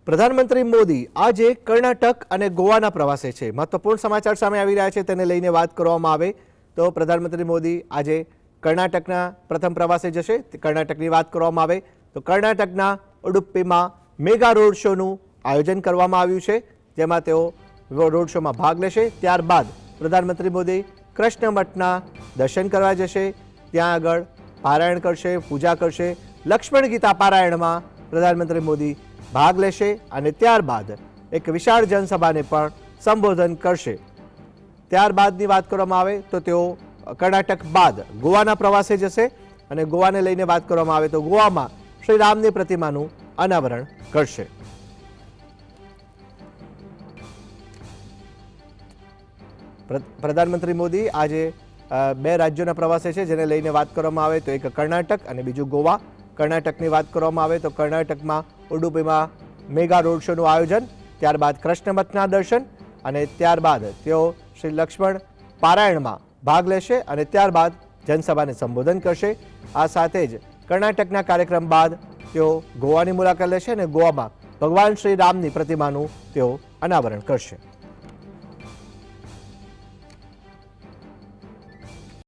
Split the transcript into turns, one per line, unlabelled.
પ્રધાનમંત્રી મોદી આજે કર્ણાટક અને ગોવાના પ્રવાસે છે। મહત્વપૂર્ણ સમાચાર સામે આવી રહ્યા છે, તેને લઈને વાત કરવામાં આવે તો પ્રધાનમંત્રી મોદી આજે કર્ણાટકના પ્રથમ પ્રવાસે જશે। કર્ણાટકની વાત કરવામાં આવે તો કર્ણાટકના ઉડુપ્પીમાં મેગા રોડ શોનું આયોજન કરવામાં આવ્યું છે, જેમાં તેઓ રોડ શોમાં ભાગ લેશે। ત્યારબાદ પ્રધાનમંત્રી મોદી કૃષ્ણ મઠના દર્શન કરવા જશે, ત્યાં આગળ પારાયણ કરશે, પૂજા કરશે। લક્ષ્મણ ગીતા પારાયણમાં પ્રધાનમંત્રી મોદી ભાગ લેશે અને ત્યારબાદ એક વિશાળ જનસભાને પણ સંબોધન કરશે। ત્યારબાદની વાત કરવામાં આવે તો તેઓ કર્ણાટક બાદ ગોવાના પ્રવાસે જશે અને ગોવાને લઈને વાત કરવામાં આવે તો ગોવામાં શ્રી રામની પ્રતિમાનું અનાવરણ કરશે। પ્રધાનમંત્રી મોદી આજે બે રાજ્યોના પ્રવાસે છે, જેને લઈને વાત કરવામાં આવે તો એક કર્ણાટક અને બીજું ગોવા। કર્ણાટકની વાત કરવામાં આવે તો કર્ણાટકમાં ઉડુપીમાં મેગા રોડ શોનું આયોજન, ત્યારબાદ કૃષ્ણ મઠના દર્શન અને ત્યારબાદ તેઓ શ્રી લક્ષ્મણ પારાયણમાં ભાગ લેશે અને ત્યારબાદ જનસભાને સંબોધન કરશે। આ સાથે જ કર્ણાટકના કાર્યક્રમ બાદ તેઓ ગોવાની મુલાકાત લેશે અને ગોવામાં ભગવાન શ્રી રામની પ્રતિમાનું તેઓ અનાવરણ કરશે।